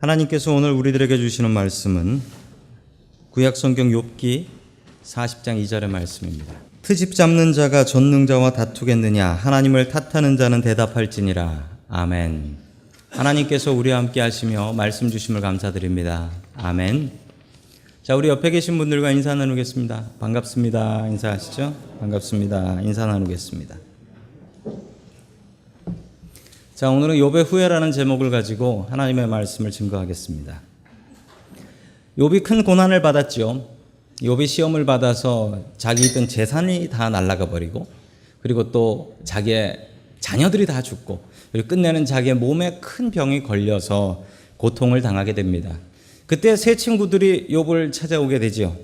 하나님께서 오늘 우리들에게 주시는 말씀은 구약성경 욥기 40장 2절의 말씀입니다. 트집 잡는 자가 전능자와 다투겠느냐? 하나님을 탓하는 자는 대답할지니라. 아멘. 하나님께서 우리와 함께 하시며 말씀 주심을 감사드립니다. 아멘. 자, 우리 옆에 계신 분들과 인사 나누겠습니다. 반갑습니다. 인사하시죠? 반갑습니다. 인사 나누겠습니다. 자, 오늘은 욥의 후회라는 제목을 가지고 하나님의 말씀을 증거하겠습니다. 욥이 큰 고난을 받았죠. 욥이 시험을 받아서 자기 있던 재산이 다 날아가 버리고, 그리고 또 자기의 자녀들이 다 죽고, 그리고 끝내는 자기의 몸에 큰 병이 걸려서 고통을 당하게 됩니다. 그때 세 친구들이 욥을 찾아오게 되죠.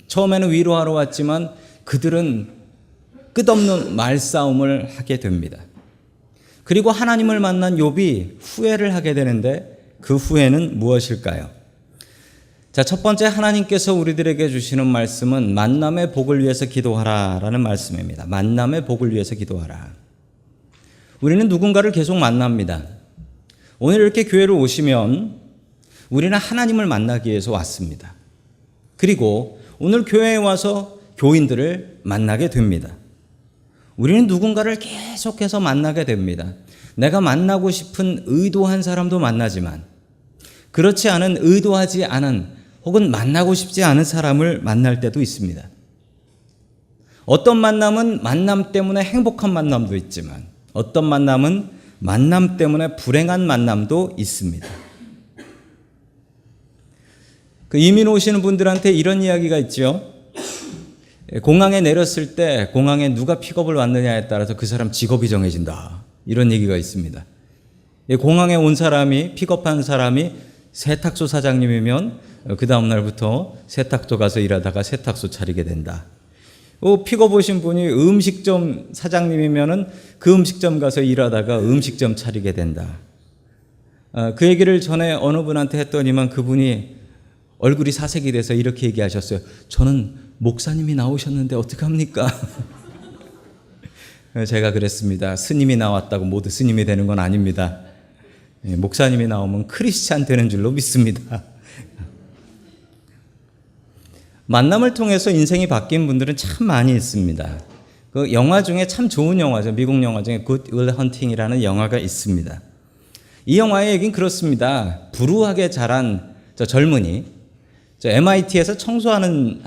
처음에는 위로하러 왔지만 그들은 끝없는 말싸움을 하게 됩니다. 그리고 하나님을 만난 욥이 후회를 하게 되는데 그 후회는 무엇일까요? 자, 첫 번째, 하나님께서 우리들에게 주시는 말씀은 만남의 복을 위해서 기도하라라는 말씀입니다. 만남의 복을 위해서 기도하라. 우리는 누군가를 계속 만납니다. 오늘 이렇게 교회를 오시면 우리는 하나님을 만나기 위해서 왔습니다. 그리고 오늘 교회에 와서 교인들을 만나게 됩니다. 우리는 누군가를 계속해서 만나게 됩니다. 내가 만나고 싶은 의도한 사람도 만나지만 그렇지 않은, 의도하지 않은, 혹은 만나고 싶지 않은 사람을 만날 때도 있습니다. 어떤 만남은 만남 때문에 행복한 만남도 있지만 어떤 만남은 만남 때문에 불행한 만남도 있습니다. 이민 오시는 분들한테 이런 이야기가 있죠. 공항에 내렸을 때 공항에 누가 픽업을 왔느냐에 따라서 그 사람 직업이 정해진다. 이런 얘기가 있습니다. 공항에 온 사람이, 픽업한 사람이 세탁소 사장님이면 그 다음 날부터 세탁소 가서 일하다가 세탁소 차리게 된다. 픽업 오신 분이 음식점 사장님이면 그 음식점 가서 일하다가 음식점 차리게 된다. 그 얘기를 전에 어느 분한테 했더니만 그분이 얼굴이 사색이 돼서 이렇게 얘기하셨어요. 저는 목사님이 나오셨는데 어떡합니까? 제가 그랬습니다. 스님이 나왔다고 모두 스님이 되는 건 아닙니다. 목사님이 나오면 크리스찬 되는 줄로 믿습니다. 만남을 통해서 인생이 바뀐 분들은 참 많이 있습니다. 그 영화 중에 참 좋은 영화죠. 미국 영화 중에 Good Will Hunting이라는 영화가 있습니다. 이 영화의 얘기는 그렇습니다. 불우하게 자란 저 젊은이, MIT에서 청소하는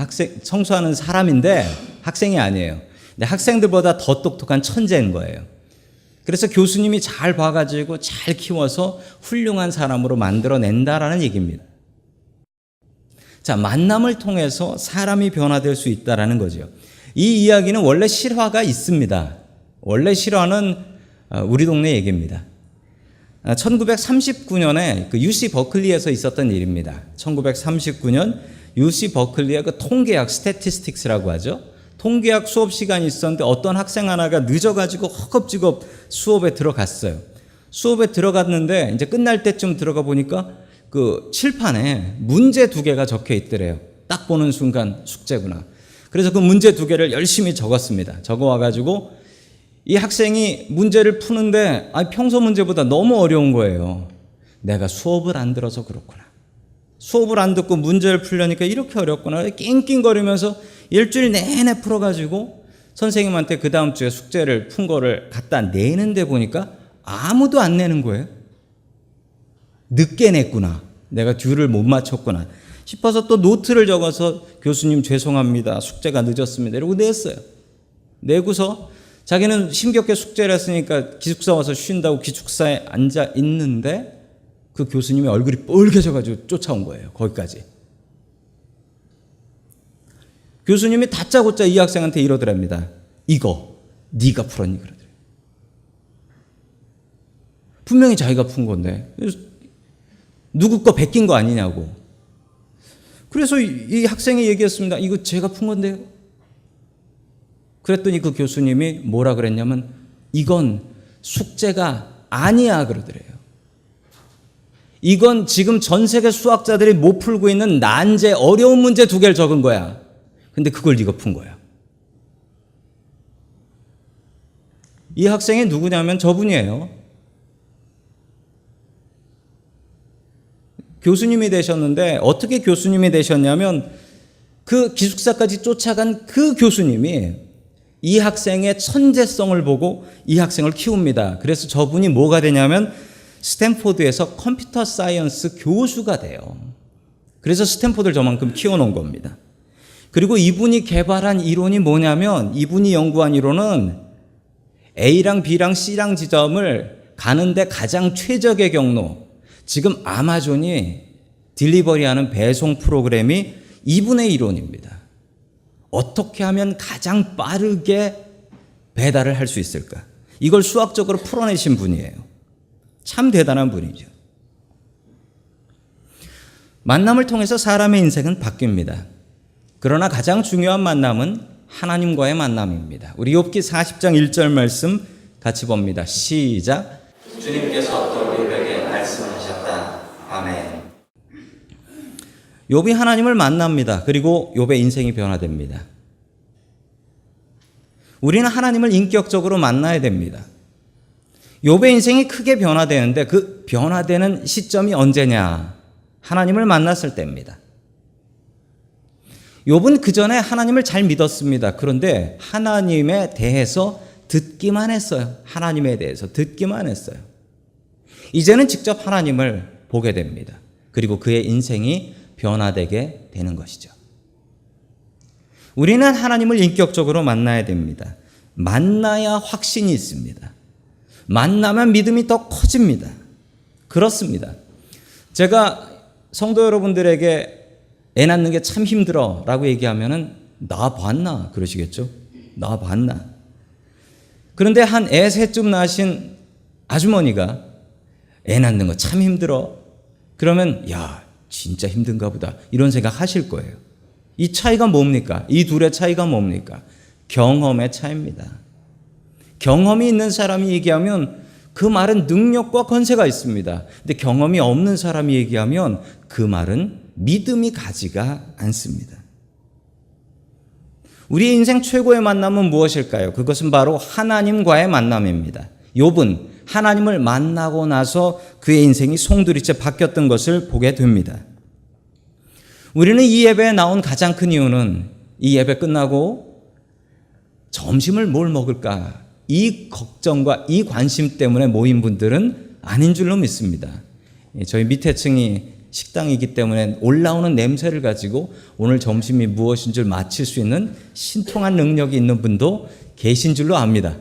사람인데 학생이 아니에요. 근데 학생들보다 더 똑똑한 천재인 거예요. 그래서 교수님이 잘 봐가지고 잘 키워서 훌륭한 사람으로 만들어낸다라는 얘기입니다. 자, 만남을 통해서 사람이 변화될 수 있다라는 거죠. 이 이야기는 원래 실화가 있습니다. 원래 실화는 우리 동네 얘기입니다. 1939년에 그 UC 버클리에서 있었던 일입니다. 1939년 UC 버클리의 그 통계학, 스태티스틱스라고 하죠. 통계학 수업 시간이 있었는데 어떤 학생 하나가 늦어가지고 허겁지겁 수업에 들어갔어요. 수업에 들어갔는데 이제 끝날 때쯤 들어가 보니까 그 칠판에 문제 2개가 적혀 있더래요. 딱 보는 순간 숙제구나. 그래서 그 문제 2개를 열심히 적었습니다. 적어와가지고 이 학생이 문제를 푸는데 평소 문제보다 너무 어려운 거예요. 내가 수업을 안 들어서 그렇구나. 수업을 안 듣고 문제를 풀려니까 이렇게 어렵구나. 낑낑거리면서 일주일 내내 풀어가지고 선생님한테 그 다음 주에 숙제를 푼 거를 갖다 내는데 보니까 아무도 안 내는 거예요. 늦게 냈구나. 내가 듀를 못 맞췄구나 싶어서 또 노트를 적어서 교수님 죄송합니다. 숙제가 늦었습니다. 이러고 냈어요. 내고서 자기는 힘겹게 숙제를 했으니까 기숙사 와서 쉰다고 기숙사에 앉아 있는데 그 교수님이 얼굴이 빨개져가지고 쫓아온 거예요. 거기까지. 교수님이 다짜고짜 이 학생한테 이러더랍니다. 이거 네가 풀었니? 그러더래요. 분명히 자기가 푼 건데 누구 거 베낀 거 아니냐고. 그래서 이 학생이 얘기했습니다. 이거 제가 푼 건데요. 그랬더니 그 교수님이 뭐라 그랬냐면 이건 숙제가 아니야 그러더래요. 이건 지금 전 세계 수학자들이 못 풀고 있는 난제 어려운 문제 2개를 적은 거야. 근데 그걸 네가 푼 거야. 이 학생이 누구냐면 저분이에요. 교수님이 되셨는데 어떻게 교수님이 되셨냐면 그 기숙사까지 쫓아간 그 교수님이 이 학생의 천재성을 보고 이 학생을 키웁니다. 그래서 저분이 뭐가 되냐면 스탠포드에서 컴퓨터 사이언스 교수가 돼요. 그래서 스탠포드를 저만큼 키워놓은 겁니다. 그리고 이분이 개발한 이론이 뭐냐면 이분이 연구한 이론은 A랑 B랑 C랑 지점을 가는데 가장 최적의 경로, 지금 아마존이 딜리버리하는 배송 프로그램이 이분의 이론입니다. 어떻게 하면 가장 빠르게 배달을 할 수 있을까? 이걸 수학적으로 풀어내신 분이에요. 참 대단한 분이죠. 만남을 통해서 사람의 인생은 바뀝니다. 그러나 가장 중요한 만남은 하나님과의 만남입니다. 우리 욥기 40장 1절 말씀 같이 봅니다. 시작. 주님께서 또 욥에게 말씀하셨다. 아멘. 욥이 하나님을 만납니다. 그리고 욥의 인생이 변화됩니다. 우리는 하나님을 인격적으로 만나야 됩니다. 욥의 인생이 크게 변화되는데 그 변화되는 시점이 언제냐? 하나님을 만났을 때입니다. 욥은 그 전에 하나님을 잘 믿었습니다. 그런데 하나님에 대해서 듣기만 했어요. 하나님에 대해서 듣기만 했어요. 이제는 직접 하나님을 보게 됩니다. 그리고 그의 인생이 변화되게 되는 것이죠. 우리는 하나님을 인격적으로 만나야 됩니다. 만나야 확신이 있습니다. 만나면 믿음이 더 커집니다. 그렇습니다. 제가 성도 여러분들에게 애 낳는 게 참 힘들어 라고 얘기하면은 나 봤나 그러시겠죠? 나 봤나. 그런데 한 애 셋쯤 낳으신 아주머니가 애 낳는 거 참 힘들어. 그러면 야 진짜 힘든가 보다 이런 생각 하실 거예요. 이 차이가 뭡니까? 이 둘의 차이가 뭡니까? 경험의 차이입니다. 경험이 있는 사람이 얘기하면 그 말은 능력과 권세가 있습니다. 근데 경험이 없는 사람이 얘기하면 그 말은 믿음이 가지가 않습니다. 우리의 인생 최고의 만남은 무엇일까요? 그것은 바로 하나님과의 만남입니다. 욥은 하나님을 만나고 나서 그의 인생이 송두리째 바뀌었던 것을 보게 됩니다. 우리는 이 예배에 나온 가장 큰 이유는 이 예배 끝나고 점심을 뭘 먹을까? 이 걱정과 이 관심 때문에 모인 분들은 아닌 줄로 믿습니다. 저희 밑에 층이 식당이기 때문에 올라오는 냄새를 가지고 오늘 점심이 무엇인 줄 맞힐 수 있는 신통한 능력이 있는 분도 계신 줄로 압니다.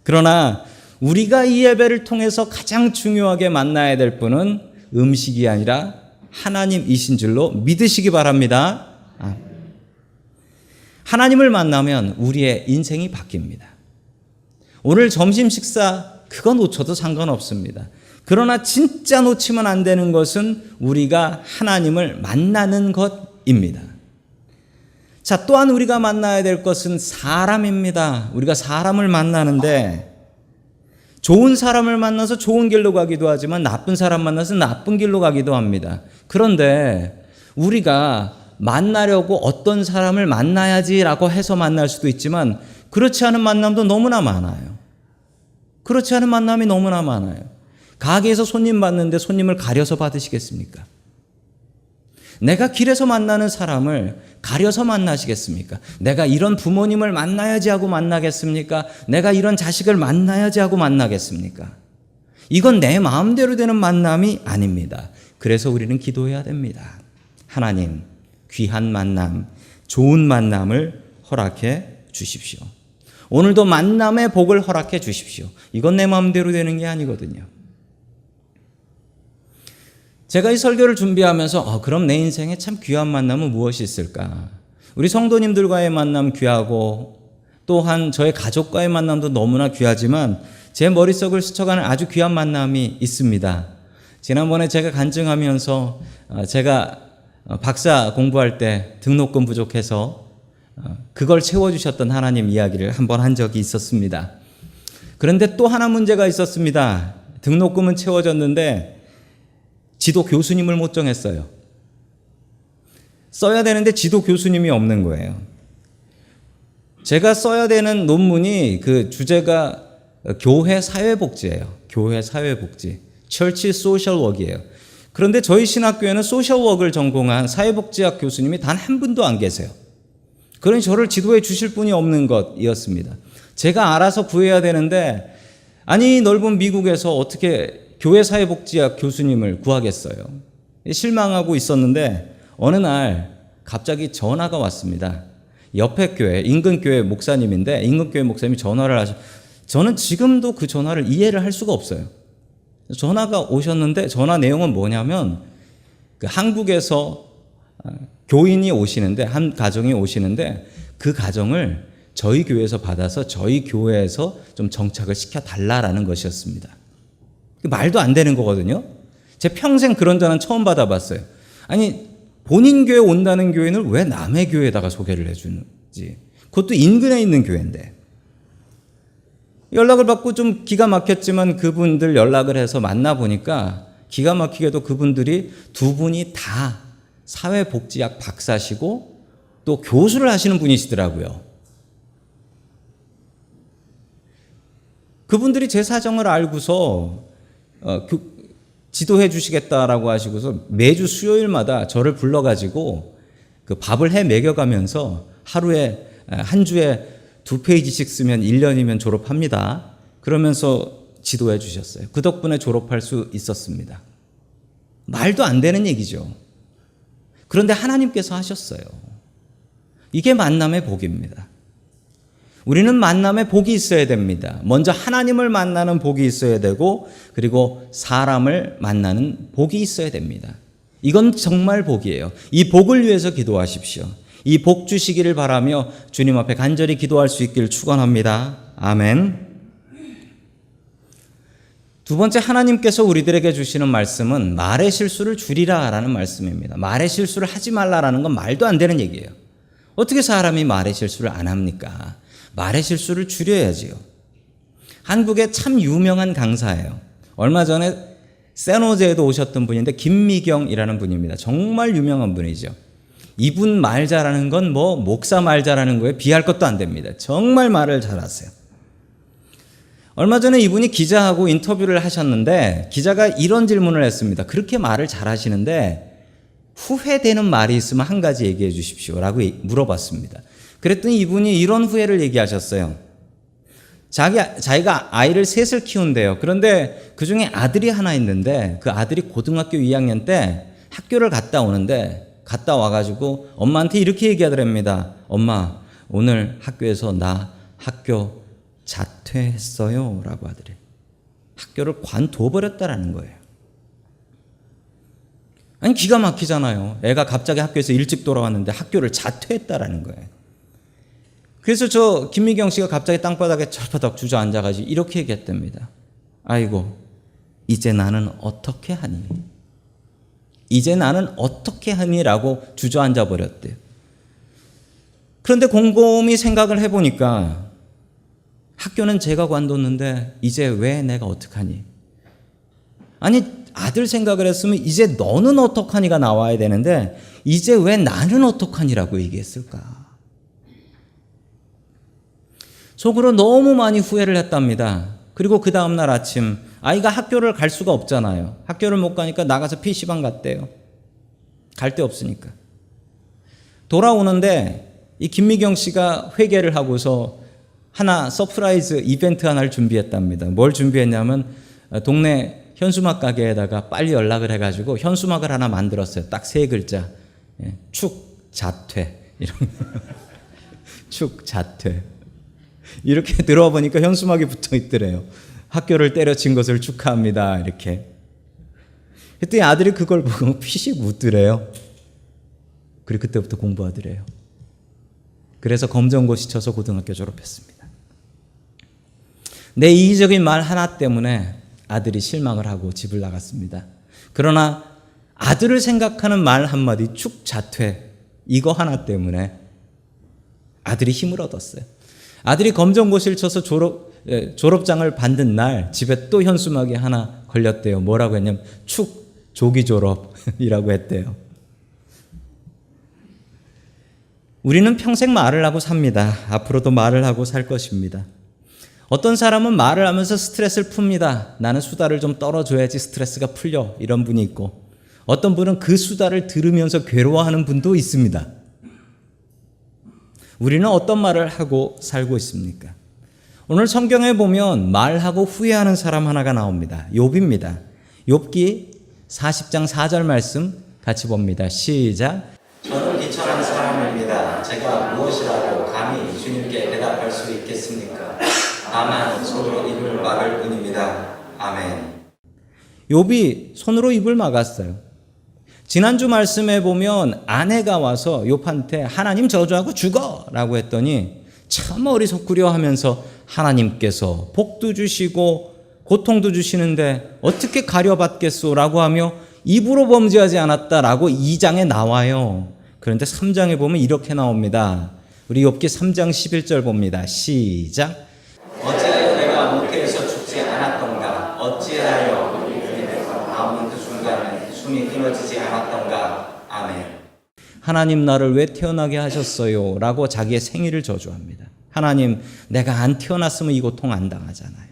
그러나 우리가 이 예배를 통해서 가장 중요하게 만나야 될 분은 음식이 아니라 하나님이신 줄로 믿으시기 바랍니다. 하나님을 만나면 우리의 인생이 바뀝니다. 오늘 점심 식사 그거 놓쳐도 상관없습니다. 그러나 진짜 놓치면 안 되는 것은 우리가 하나님을 만나는 것입니다. 자, 또한 우리가 만나야 될 것은 사람입니다. 우리가 사람을 만나는데 좋은 사람을 만나서 좋은 길로 가기도 하지만 나쁜 사람 만나서 나쁜 길로 가기도 합니다. 그런데 우리가 만나려고 어떤 사람을 만나야지라고 해서 만날 수도 있지만 그렇지 않은 만남도 너무나 많아요. 그렇지 않은 만남이 너무나 많아요. 가게에서 손님 받는데 손님을 가려서 받으시겠습니까? 내가 길에서 만나는 사람을 가려서 만나시겠습니까? 내가 이런 부모님을 만나야지 하고 만나겠습니까? 내가 이런 자식을 만나야지 하고 만나겠습니까? 이건 내 마음대로 되는 만남이 아닙니다. 그래서 우리는 기도해야 됩니다. 하나님, 귀한 만남, 좋은 만남을 허락해 주십시오. 오늘도 만남의 복을 허락해 주십시오. 이건 내 마음대로 되는 게 아니거든요. 제가 이 설교를 준비하면서 그럼 내 인생에 참 귀한 만남은 무엇이 있을까? 우리 성도님들과의 만남 귀하고 또한 저의 가족과의 만남도 너무나 귀하지만 제 머릿속을 스쳐가는 아주 귀한 만남이 있습니다. 지난번에 제가 간증하면서 제가 박사 공부할 때 등록금 부족해서 그걸 채워주셨던 하나님 이야기를 한번 한 적이 있었습니다. 그런데 또 하나 문제가 있었습니다. 등록금은 채워졌는데 지도 교수님을 못 정했어요. 써야 되는데 지도 교수님이 없는 거예요. 제가 써야 되는 논문이 그 주제가 교회 사회복지예요. 교회 사회복지. Church Social Work이에요. 그런데 저희 신학교에는 소셜워크를 전공한 사회복지학 교수님이 단 한 분도 안 계세요. 그러니 저를 지도해 주실 분이 없는 것이었습니다. 제가 알아서 구해야 되는데 아니 넓은 미국에서 어떻게 교회 사회복지학 교수님을 구하겠어요. 실망하고 있었는데 어느 날 갑자기 전화가 왔습니다. 옆에 교회, 인근 교회 목사님인데 인근 교회 목사님이 전화를 저는 지금도 그 전화를 이해를 할 수가 없어요. 전화가 오셨는데 전화 내용은 뭐냐면 그 한국에서 교인이 오시는데 한 가정이 오시는데 그 가정을 저희 교회에서 받아서 저희 교회에서 좀 정착을 시켜달라라는 것이었습니다. 말도 안 되는 거거든요. 제 평생 그런 전화는 처음 받아봤어요. 아니 본인 교회 온다는 교회는 왜 남의 교회에다가 소개를 해주는지. 그것도 인근에 있는 교회인데. 연락을 받고 좀 기가 막혔지만 그분들 연락을 해서 만나보니까 기가 막히게도 그분들이 두 분이 다 사회복지학 박사시고 또 교수를 하시는 분이시더라고요. 그분들이 제 사정을 알고서 지도해 주시겠다라고 하시고서 매주 수요일마다 저를 불러가지고 그 밥을 해 먹여가면서 하루에 한 주에 2페이지씩 쓰면 1년이면 졸업합니다. 그러면서 지도해 주셨어요. 그 덕분에 졸업할 수 있었습니다. 말도 안 되는 얘기죠. 그런데 하나님께서 하셨어요. 이게 만남의 복입니다. 우리는 만남의 복이 있어야 됩니다. 먼저 하나님을 만나는 복이 있어야 되고 그리고 사람을 만나는 복이 있어야 됩니다. 이건 정말 복이에요. 이 복을 위해서 기도하십시오. 이 복 주시기를 바라며 주님 앞에 간절히 기도할 수 있기를 축원합니다. 아멘. 두 번째, 하나님께서 우리들에게 주시는 말씀은 말의 실수를 줄이라라는 말씀입니다. 말의 실수를 하지 말라라는 건 말도 안 되는 얘기예요. 어떻게 사람이 말의 실수를 안 합니까? 말의 실수를 줄여야지요. 한국의 참 유명한 강사예요. 얼마 전에 세노제에도 오셨던 분인데 김미경이라는 분입니다. 정말 유명한 분이죠. 이분 말 잘하는 건 뭐 목사 말 잘하는 거에 비할 것도 안 됩니다. 정말 말을 잘하세요. 얼마 전에 이분이 기자하고 인터뷰를 하셨는데 기자가 이런 질문을 했습니다. 그렇게 말을 잘하시는데 후회되는 말이 있으면 한 가지 얘기해 주십시오라고 물어봤습니다. 그랬더니 이분이 이런 후회를 얘기하셨어요. 자기가 아이를 셋을 키운대요. 그런데 그중에 아들이 하나 있는데 그 아들이 고등학교 2학년 때 학교를 갔다 오는데 갔다 와가지고 엄마한테 이렇게 얘기하더랍니다. 엄마, 오늘 학교에서 나 학교 자퇴했어요 라고 하더래. 학교를 관둬버렸다라는 거예요. 아니 기가 막히잖아요. 애가 갑자기 학교에서 일찍 돌아왔는데 학교를 자퇴했다라는 거예요. 그래서 저 김미경 씨가 갑자기 땅바닥에 철바닥 주저앉아가지고 이렇게 얘기했답니다. 아이고, 이제 나는 어떻게 하니? 이제 나는 어떻게 하니? 라고 주저앉아 버렸대요. 그런데 곰곰이 생각을 해보니까 학교는 제가 관뒀는데 이제 왜 내가 어떡하니? 아니 아들 생각을 했으면 이제 너는 어떡하니가 나와야 되는데 이제 왜 나는 어떡하니라고 얘기했을까? 속으로 너무 많이 후회를 했답니다. 그리고 그 다음날 아침 아이가 학교를 갈 수가 없잖아요. 학교를 못 가니까 나가서 PC방 갔대요. 갈 데 없으니까. 돌아오는데 이 김미경 씨가 회개를 하고서 하나 서프라이즈 이벤트 하나를 준비했답니다. 뭘 준비했냐면 동네 현수막 가게에다가 빨리 연락을 해가지고 현수막을 하나 만들었어요. 딱 3글자. 축 자퇴. 이런 축 자퇴. 이렇게 들어보니까 현수막이 붙어 있더래요. 학교를 때려친 것을 축하합니다. 이렇게. 그랬더니 아들이 그걸 보고 피식 웃더래요. 그리고 그때부터 공부하더래요. 그래서 검정고시 쳐서 고등학교 졸업했습니다. 내 이기적인 말 하나 때문에 아들이 실망을 하고 집을 나갔습니다. 그러나 아들을 생각하는 말 한마디 축 자퇴 이거 하나 때문에 아들이 힘을 얻었어요. 아들이 검정고시를 쳐서 졸업장을 받는 날 집에 또 현수막이 하나 걸렸대요. 뭐라고 했냐면 축 조기 졸업이라고 했대요. 우리는 평생 말을 하고 삽니다. 앞으로도 말을 하고 살 것입니다. 어떤 사람은 말을 하면서 스트레스를 풉니다. 나는 수다를 좀 떨어줘야지 스트레스가 풀려. 이런 분이 있고 어떤 분은 그 수다를 들으면서 괴로워하는 분도 있습니다. 우리는 어떤 말을 하고 살고 있습니까? 오늘 성경에 보면 말하고 후회하는 사람 하나가 나옵니다. 욥입니다. 욥기 40장 4절 말씀 같이 봅니다. 시작. 저는 비천한 사람입니다. 제가 무엇이라고 감히 주님께 대답할 수 있겠습니까? 다만 손으로 입을 막을 뿐입니다. 아멘. 욥이 손으로 입을 막았어요. 지난주 말씀에 보면 아내가 와서 욥한테 하나님 저주하고 죽어라고 했더니 참 어리석구려 하면서 하나님께서 복도 주시고 고통도 주시는데 어떻게 가려받겠소라고 하며 입으로 범죄하지 않았다라고 2장에 나와요. 그런데 3장에 보면 이렇게 나옵니다. 우리 욥기 3장 11절 봅니다. 시작. 어찌하여 내가 목회에서 죽지 않았던가? 어찌하여 아무 그 순간에 숨이 끊어지지 않았던가? 아멘. 하나님 나를 왜 태어나게 하셨어요? 라고 자기의 생일을 저주합니다. 하나님, 내가 안 태어났으면 이 고통 안 당하잖아요.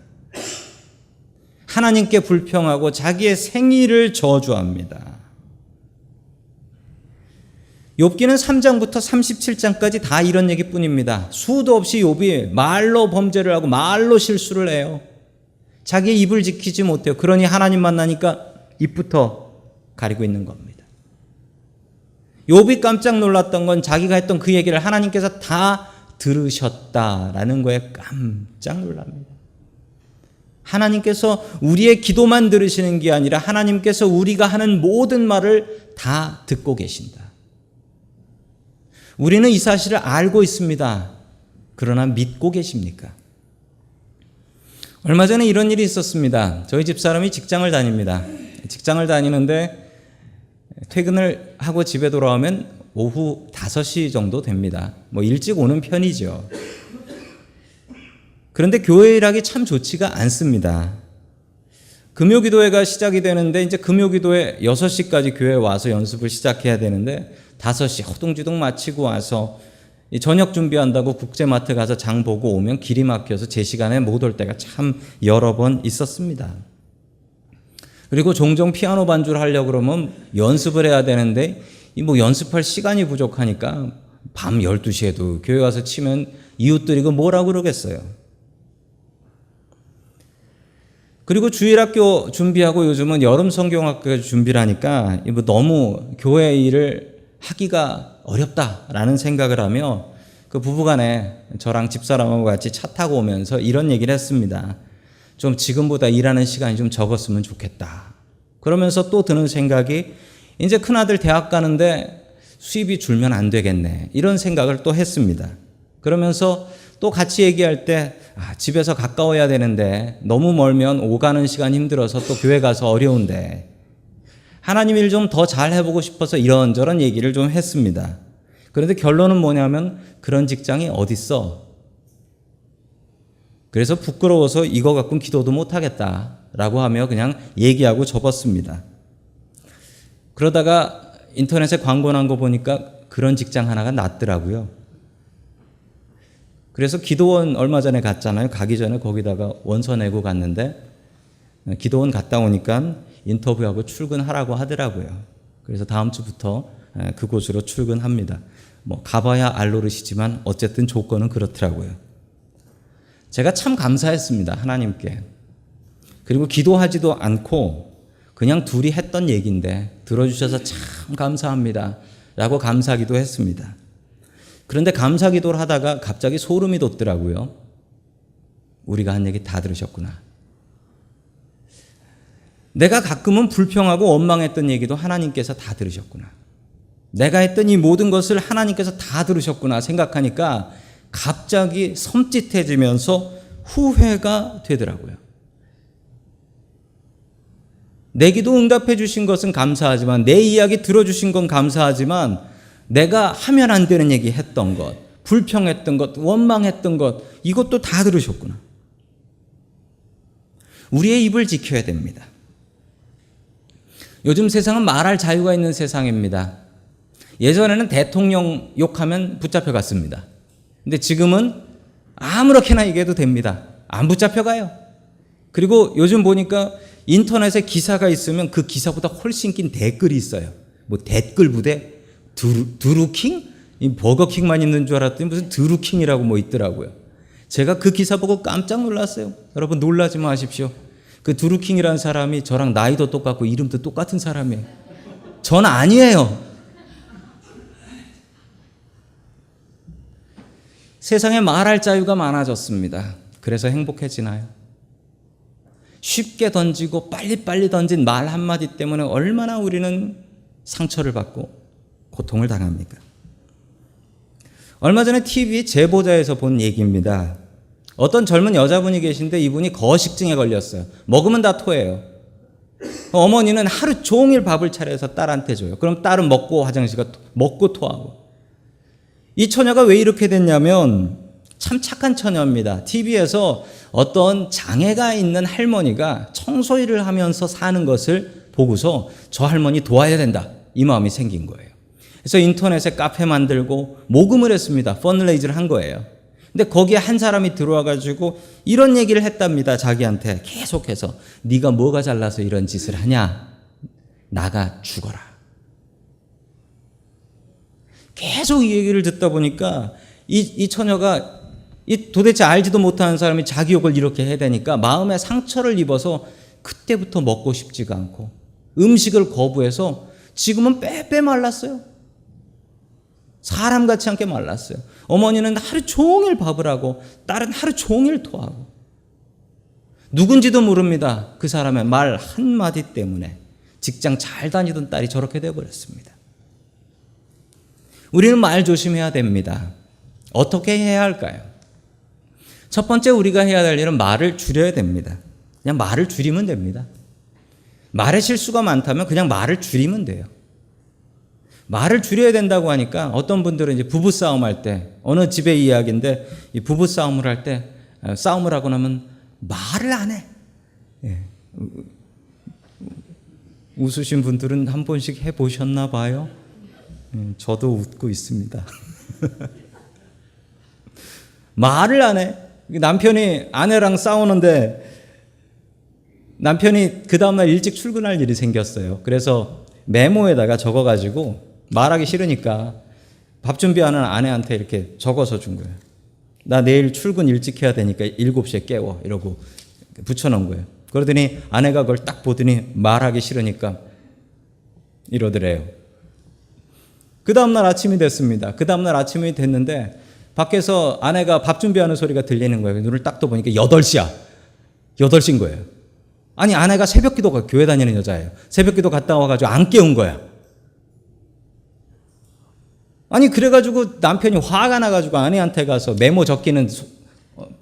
하나님께 불평하고 자기의 생일을 저주합니다. 욥기는 3장부터 37장까지 다 이런 얘기뿐입니다. 수도 없이 욥이 말로 범죄를 하고 말로 실수를 해요. 자기의 입을 지키지 못해요. 그러니 하나님 만나니까 입부터 가리고 있는 겁니다. 욥이 깜짝 놀랐던 건 자기가 했던 그 얘기를 하나님께서 다 들으셨다라는 거에 깜짝 놀랍니다. 하나님께서 우리의 기도만 들으시는 게 아니라 하나님께서 우리가 하는 모든 말을 다 듣고 계신다. 우리는 이 사실을 알고 있습니다. 그러나 믿고 계십니까? 얼마 전에 이런 일이 있었습니다. 저희 집사람이 직장을 다닙니다. 직장을 다니는데 퇴근을 하고 집에 돌아오면 오후 5시 정도 됩니다. 일찍 오는 편이죠. 그런데 교회 일하기 참 좋지가 않습니다. 금요기도회가 시작이 되는데 이제 금요기도회 6시까지 교회에 와서 연습을 시작해야 되는데 5시 허둥지둥 마치고 와서 저녁 준비한다고 국제마트 가서 장 보고 오면 길이 막혀서 제 시간에 못 올 때가 참 여러 번 있었습니다. 그리고 종종 피아노 반주를 하려고 그러면 연습을 해야 되는데 연습할 시간이 부족하니까 밤 12시에도 교회 와서 치면 이웃들이 이거 뭐라고 그러겠어요. 그리고 주일학교 준비하고 요즘은 여름 성경학교 준비를 하니까 너무 교회 일을 하기가 어렵다라는 생각을 하며 그 부부간에 저랑 집사람하고 같이 차 타고 오면서 이런 얘기를 했습니다. 좀 지금보다 일하는 시간이 좀 적었으면 좋겠다. 그러면서 또 드는 생각이 이제 큰아들 대학 가는데 수입이 줄면 안 되겠네. 이런 생각을 또 했습니다. 그러면서 또 같이 얘기할 때 집에서 가까워야 되는데 너무 멀면 오가는 시간 힘들어서 또 교회 가서 어려운데 하나님 일 좀 더 잘 해보고 싶어서 이런저런 얘기를 좀 했습니다. 그런데 결론은 뭐냐면 그런 직장이 어딨어. 그래서 부끄러워서 이거 갖고는 기도도 못하겠다라고 하며 그냥 얘기하고 접었습니다. 그러다가 인터넷에 광고 난 거 보니까 그런 직장 하나가 났더라고요. 그래서 기도원 얼마 전에 갔잖아요. 가기 전에 거기다가 원서 내고 갔는데 기도원 갔다 오니까 인터뷰하고 출근하라고 하더라고요. 그래서 다음 주부터 그곳으로 출근합니다. 가봐야 알 노릇이지만 어쨌든 조건은 그렇더라고요. 제가 참 감사했습니다. 하나님께. 그리고 기도하지도 않고 그냥 둘이 했던 얘기인데 들어주셔서 참 감사합니다. 라고 감사기도 했습니다. 그런데 감사기도를 하다가 갑자기 소름이 돋더라고요. 우리가 한 얘기 다 들으셨구나. 내가 가끔은 불평하고 원망했던 얘기도 하나님께서 다 들으셨구나. 내가 했던 이 모든 것을 하나님께서 다 들으셨구나 생각하니까 갑자기 섬찟해지면서 후회가 되더라고요. 내 기도 응답해 주신 것은 감사하지만 내 이야기 들어주신 건 감사하지만 내가 하면 안 되는 얘기 했던 것, 불평했던 것, 원망했던 것 이것도 다 들으셨구나. 우리의 입을 지켜야 됩니다. 요즘 세상은 말할 자유가 있는 세상입니다. 예전에는 대통령 욕하면 붙잡혀갔습니다. 근데 지금은 아무렇게나 얘기해도 됩니다. 안 붙잡혀가요. 그리고 요즘 보니까 인터넷에 기사가 있으면 그 기사보다 훨씬 긴 댓글이 있어요. 뭐 댓글 부대? 드루킹? 이 버거킹만 있는 줄 알았더니 무슨 드루킹이라고 뭐 있더라고요. 제가 그 기사 보고 깜짝 놀랐어요. 여러분 놀라지 마십시오. 그 드루킹이라는 사람이 저랑 나이도 똑같고 이름도 똑같은 사람이에요. 전 아니에요. 세상에 말할 자유가 많아졌습니다. 그래서 행복해지나요? 쉽게 던지고 빨리빨리 던진 말 한마디 때문에 얼마나 우리는 상처를 받고 고통을 당합니까? 얼마 전에 TV 제보자에서 본 얘기입니다. 어떤 젊은 여자분이 계신데 이분이 거식증에 걸렸어요. 먹으면 다 토해요. 어머니는 하루 종일 밥을 차려서 딸한테 줘요. 그럼 딸은 먹고 화장실 가 먹고 토하고. 이 처녀가 왜 이렇게 됐냐면 참 착한 처녀입니다. TV에서 어떤 장애가 있는 할머니가 청소일을 하면서 사는 것을 보고서 저 할머니 도와야 된다. 이 마음이 생긴 거예요. 그래서 인터넷에 카페 만들고 모금을 했습니다. 펀드레이즈를 한 거예요. 근데 거기에 한 사람이 들어와 가지고 이런 얘기를 했답니다. 자기한테 계속해서 네가 뭐가 잘나서 이런 짓을 하냐? 나가 죽어라. 계속 이 얘기를 듣다 보니까 이 처녀가 도대체 알지도 못하는 사람이 자기 욕을 이렇게 해야 되니까 마음에 상처를 입어서 그때부터 먹고 싶지가 않고 음식을 거부해서 지금은 빼빼 말랐어요. 사람 같지 않게 말랐어요. 어머니는 하루 종일 밥을 하고 딸은 하루 종일 토하고. 누군지도 모릅니다. 그 사람의 말 한마디 때문에 직장 잘 다니던 딸이 저렇게 되어버렸습니다. 우리는 말 조심해야 됩니다. 어떻게 해야 할까요? 첫 번째 우리가 해야 될 일은 말을 줄여야 됩니다. 그냥 말을 줄이면 됩니다. 말의 실수가 많다면 그냥 말을 줄이면 돼요. 말을 줄여야 된다고 하니까 어떤 분들은 이제 부부싸움 할 때, 어느 집의 이야기인데 이 부부싸움을 할 때 싸움을 하고 나면 말을 안 해. 예. 웃으신 분들은 한 번씩 해보셨나 봐요. 저도 웃고 있습니다. 말을 안 해. 남편이 아내랑 싸우는데 남편이 그 다음날 일찍 출근할 일이 생겼어요. 그래서 메모에다가 적어가지고 말하기 싫으니까 밥 준비하는 아내한테 이렇게 적어서 준 거예요. 나 내일 출근 일찍 해야 되니까 7시에 깨워. 이러고 붙여놓은 거예요. 그러더니 아내가 그걸 딱 보더니 말하기 싫으니까 이러더래요. 그 다음날 아침이 됐습니다. 그 다음날 아침이 됐는데 밖에서 아내가 밥 준비하는 소리가 들리는 거예요. 눈을 딱 떠보니까 8시야. 8시인 거예요. 아니 아내가 새벽기도 교회 다니는 여자예요. 새벽기도 갔다 와가지고 안 깨운 거야. 아니 그래가지고 남편이 화가 나가지고 아내한테 가서 메모 적기는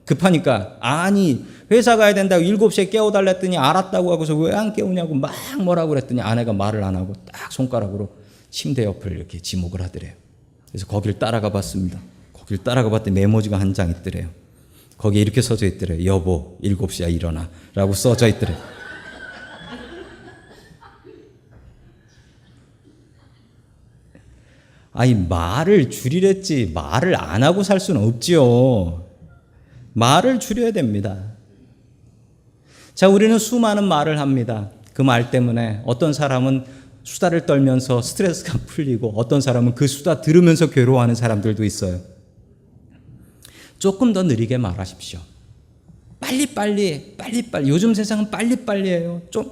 급하니까 아니 회사 가야 된다고 7시에 깨워달랬더니 알았다고 하고서 왜 안 깨우냐고 막 뭐라고 그랬더니 아내가 말을 안 하고 딱 손가락으로 침대 옆을 이렇게 지목을 하더래요. 그래서 거기를 따라가 봤습니다. 거기를 따라가 봤더니 메모지가 한 장 있더래요. 거기에 이렇게 써져 있더래요. 여보 7시야 일어나 라고 써져 있더래요. 아니 말을 줄이랬지 말을 안 하고 살 수는 없지요. 말을 줄여야 됩니다. 자, 우리는 수많은 말을 합니다. 그 말 때문에 어떤 사람은 수다를 떨면서 스트레스가 풀리고 어떤 사람은 그 수다 들으면서 괴로워하는 사람들도 있어요. 조금 더 느리게 말하십시오. 빨리빨리. 요즘 세상은 빨리빨리예요. 좀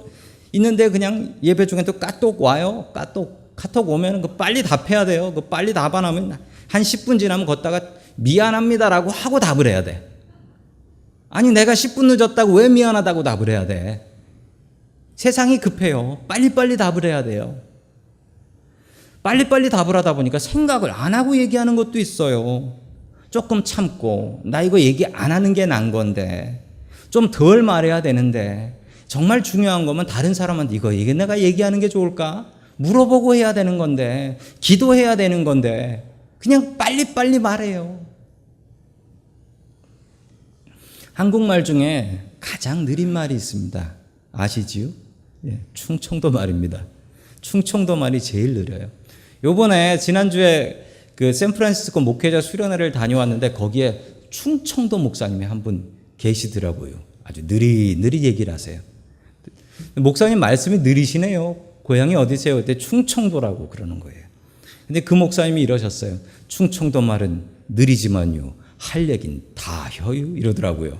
있는데 그냥 예배 중에 또 까똑 와요. 카톡 오면 그 빨리 답해야 돼요. 그 빨리 답 안 하면 한 10분 지나면 걷다가 미안합니다라고 하고 답을 해야 돼. 아니 내가 10분 늦었다고 왜 미안하다고 답을 해야 돼? 세상이 급해요. 빨리빨리 답을 해야 돼요. 빨리빨리 답을 하다 보니까 생각을 안 하고 얘기하는 것도 있어요. 조금 참고 나 이거 얘기 안 하는 게 난 건데 좀 덜 말해야 되는데 정말 중요한 거면 다른 사람한테 이거 내가 얘기하는 게 좋을까? 물어보고 해야 되는 건데 기도해야 되는 건데 그냥 빨리빨리 말해요. 한국말 중에 가장 느린 말이 있습니다. 아시지요? 예, 충청도 말입니다. 충청도 말이 제일 느려요. 요번에 지난주에 그 샌프란시스코 목회자 수련회를 다녀왔는데 거기에 충청도 목사님이 한 분 계시더라고요. 아주 느리 얘기를 하세요. 목사님 말씀이 느리시네요. 고향이 어디세요? 그때 충청도라고 그러는 거예요. 근데 그 목사님이 이러셨어요. 충청도 말은 느리지만요, 할 얘긴 다 해요 이러더라고요.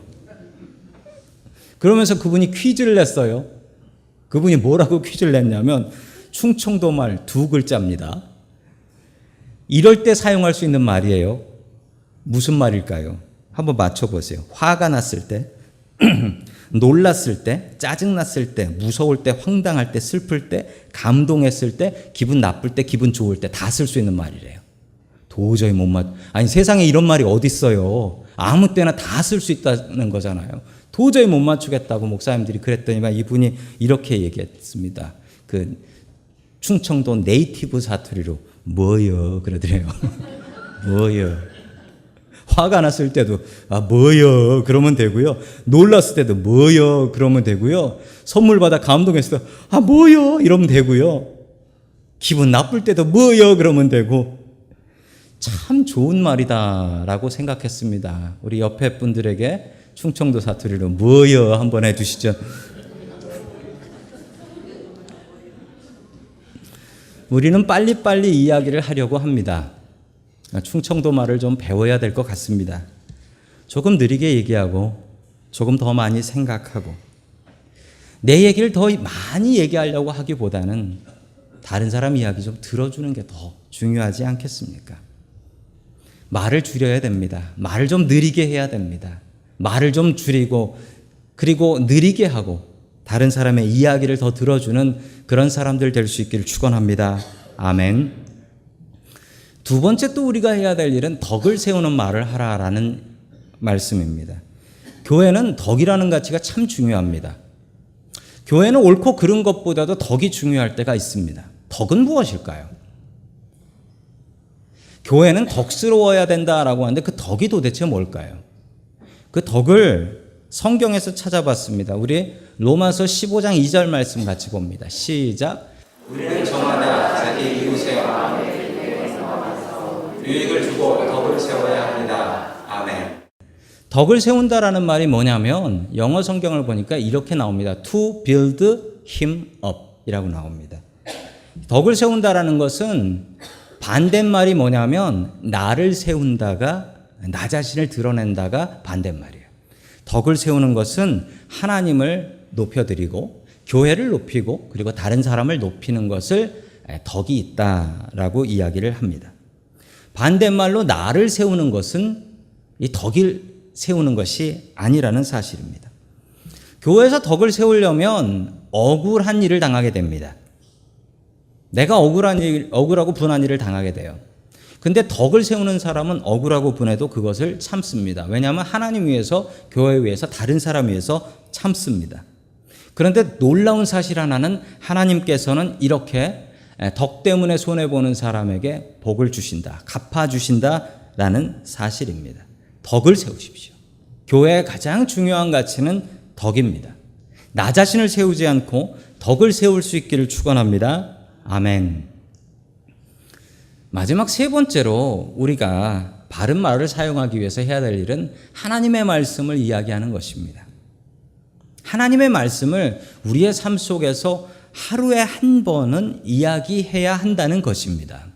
그러면서 그분이 퀴즈를 냈어요. 그분이 뭐라고 퀴즈를 냈냐면 충청도 말 두 글자입니다. 이럴 때 사용할 수 있는 말이에요. 무슨 말일까요? 한번 맞춰보세요. 화가 났을 때, 놀랐을 때, 짜증났을 때, 무서울 때, 황당할 때, 슬플 때, 감동했을 때, 기분 나쁠 때, 기분 좋을 때 다 쓸 수 있는 말이래요. 도저히 못 아니 세상에 이런 말이 어디 있어요. 아무 때나 다 쓸 수 있다는 거잖아요. 도저히 못 맞추겠다고 목사님들이 그랬더니만 이분이 이렇게 얘기했습니다. 그 충청도 네이티브 사투리로 뭐여 그러더래요. 뭐여. 화가 났을 때도 뭐여 그러면 되고요. 놀랐을 때도 뭐여 그러면 되고요. 선물 받아 감동했을 때 뭐여 이러면 되고요. 기분 나쁠 때도 뭐여 그러면 되고 참 좋은 말이다라고 생각했습니다. 우리 옆에 분들에게 충청도 사투리로 뭐여 한번 해주시죠. 우리는 빨리빨리 이야기를 하려고 합니다. 충청도 말을 좀 배워야 될 것 같습니다. 조금 느리게 얘기하고 조금 더 많이 생각하고 내 얘기를 더 많이 얘기하려고 하기보다는 다른 사람 이야기 좀 들어주는 게 더 중요하지 않겠습니까? 말을 줄여야 됩니다. 말을 좀 느리게 해야 됩니다. 말을 좀 줄이고 그리고 느리게 하고 다른 사람의 이야기를 더 들어주는 그런 사람들 될 수 있기를 축원합니다. 아멘. 두 번째 또 우리가 해야 될 일은 덕을 세우는 말을 하라라는 말씀입니다. 교회는 덕이라는 가치가 참 중요합니다. 교회는 옳고 그른 것보다도 덕이 중요할 때가 있습니다. 덕은 무엇일까요? 교회는 덕스러워야 된다라고 하는데 그 덕이 도대체 뭘까요? 그 덕을 성경에서 찾아봤습니다. 우리 로마서 15장 2절 말씀 같이 봅니다. 시작. 우리는 저마다 자기 이웃의 유익을 주고 덕을 세워야 합니다. 아멘. 덕을 세운다라는 말이 뭐냐면 영어 성경을 보니까 이렇게 나옵니다. To build him up 이라고 나옵니다. 덕을 세운다라는 것은 반대말이 뭐냐면 나를 세운다가 나 자신을 드러낸다가 반대말이에요. 덕을 세우는 것은 하나님을 높여드리고 교회를 높이고 그리고 다른 사람을 높이는 것을 덕이 있다라고 이야기를 합니다. 반대말로 나를 세우는 것은 이 덕을 세우는 것이 아니라는 사실입니다. 교회에서 덕을 세우려면 억울한 일을 당하게 됩니다. 내가 억울하고 분한 일을 당하게 돼요. 근데 덕을 세우는 사람은 억울하고 분해도 그것을 참습니다. 왜냐하면 하나님 위해서, 교회 위해서, 다른 사람 위해서 참습니다. 그런데 놀라운 사실 하나는 하나님께서는 이렇게 덕 때문에 손해보는 사람에게 복을 주신다, 갚아주신다라는 사실입니다. 덕을 세우십시오. 교회의 가장 중요한 가치는 덕입니다. 나 자신을 세우지 않고 덕을 세울 수 있기를 축원합니다. 아멘. 마지막 세 번째로 우리가 바른 말을 사용하기 위해서 해야 될 일은 하나님의 말씀을 이야기하는 것입니다. 하나님의 말씀을 우리의 삶 속에서 하루에 한 번은 이야기해야 한다는 것입니다.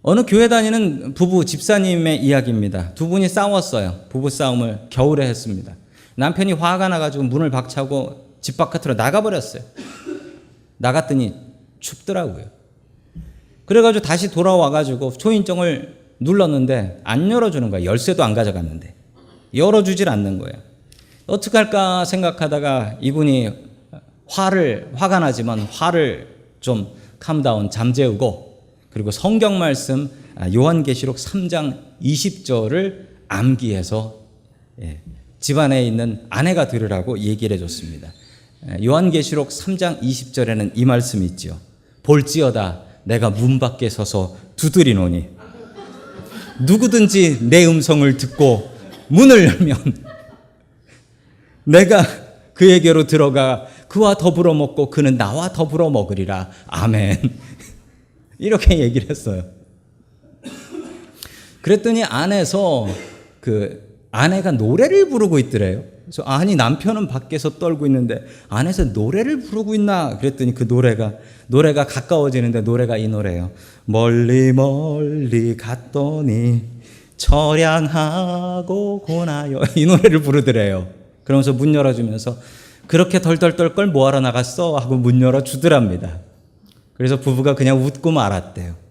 어느 교회 다니는 부부 집사님의 이야기입니다. 두 분이 싸웠어요. 부부 싸움을 겨울에 했습니다. 남편이 화가 나가지고 문을 박차고 집 바깥으로 나가버렸어요. 나갔더니 춥더라고요. 그래가지고 다시 돌아와가지고 초인종을 눌렀는데 안 열어주는 거예요. 열쇠도 안 가져갔는데 열어주질 않는 거예요. 어떻게 할까 생각하다가 이분이 화가 나지만 화를 좀 캄다운 잠재우고 그리고 성경 말씀 요한계시록 3장 20절을 암기해서 집안에 있는 아내가 들으라고 얘기를 해줬습니다. 요한계시록 3장 20절에는 이 말씀이 있죠. 볼지어다 내가 문 밖에 서서 두드리노니 누구든지 내 음성을 듣고 문을 열면 내가 그에게로 들어가 그와 더불어 먹고 그는 나와 더불어 먹으리라. 아멘. 이렇게 얘기를 했어요. 그랬더니 아내가 노래를 부르고 있더래요. 그래서 아니 남편은 밖에서 떨고 있는데 안에서 노래를 부르고 있나 그랬더니 그 노래가 가까워지는데 노래가 이 노래예요. 멀리 멀리 갔더니 처량하고 고나요. 이 노래를 부르더래요. 그러면서 문 열어주면서 그렇게 덜덜덜 걸 뭐하러 나갔어? 하고 문 열어주더랍니다. 그래서 부부가 그냥 웃고 말았대요.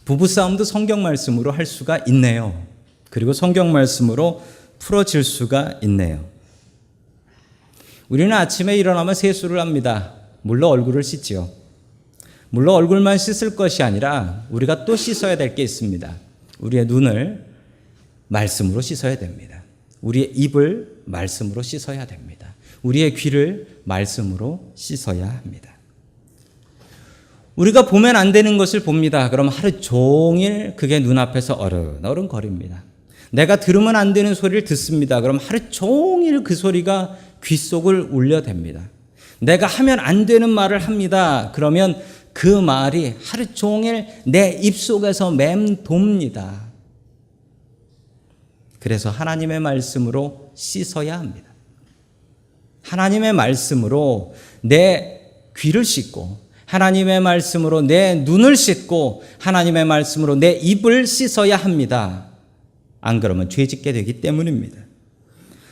부부싸움도 성경 말씀으로 할 수가 있네요. 그리고 성경 말씀으로 풀어질 수가 있네요. 우리는 아침에 일어나면 세수를 합니다. 물로 얼굴을 씻지요. 물로 얼굴만 씻을 것이 아니라 우리가 또 씻어야 될 게 있습니다. 우리의 눈을 말씀으로 씻어야 됩니다. 우리의 입을 말씀으로 씻어야 됩니다. 우리의 귀를 말씀으로 씻어야 합니다. 우리가 보면 안 되는 것을 봅니다. 그럼 하루 종일 그게 눈앞에서 어른어른거립니다. 내가 들으면 안 되는 소리를 듣습니다. 그럼 하루 종일 그 소리가 귓속을 울려댑니다. 내가 하면 안 되는 말을 합니다. 그러면 그 말이 하루 종일 내 입속에서 맴돕니다. 그래서 하나님의 말씀으로 씻어야 합니다. 하나님의 말씀으로 내 귀를 씻고 하나님의 말씀으로 내 눈을 씻고 하나님의 말씀으로 내 입을 씻어야 합니다. 안 그러면 죄짓게 되기 때문입니다.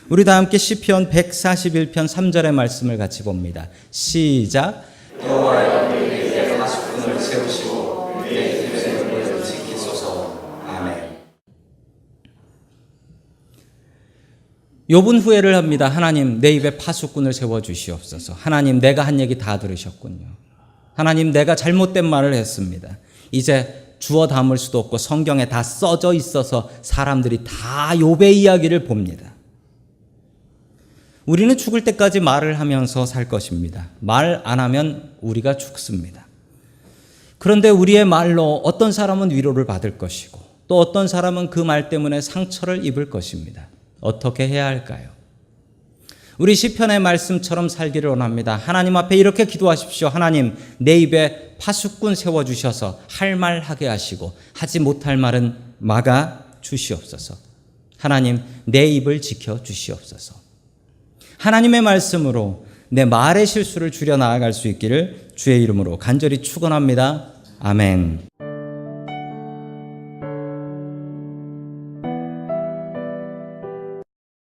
우리 다 함께 시편 141편 3절의 말씀을 같이 봅니다. 시작. 여호와여 내 파수꾼을 세우시고 내 입의 문을 지키소서. 아멘. 욥은 후회를 합니다. 하나님 내 입에 파수꾼을 세워주시옵소서. 하나님 내가 한 얘기 다 들으셨군요. 하나님 내가 잘못된 말을 했습니다. 이제 주워 담을 수도 없고 성경에 다 써져 있어서 사람들이 다 욥의 이야기를 봅니다. 우리는 죽을 때까지 말을 하면서 살 것입니다. 말 안 하면 우리가 죽습니다. 그런데 우리의 말로 어떤 사람은 위로를 받을 것이고 또 어떤 사람은 그 말 때문에 상처를 입을 것입니다. 어떻게 해야 할까요? 우리 시편의 말씀처럼 살기를 원합니다. 하나님 앞에 이렇게 기도하십시오. 하나님 내 입에 파수꾼 세워주셔서 할 말 하게 하시고 하지 못할 말은 막아 주시옵소서. 하나님 내 입을 지켜 주시옵소서. 하나님의 말씀으로 내 말의 실수를 줄여 나아갈 수 있기를 주의 이름으로 간절히 축원합니다. 아멘.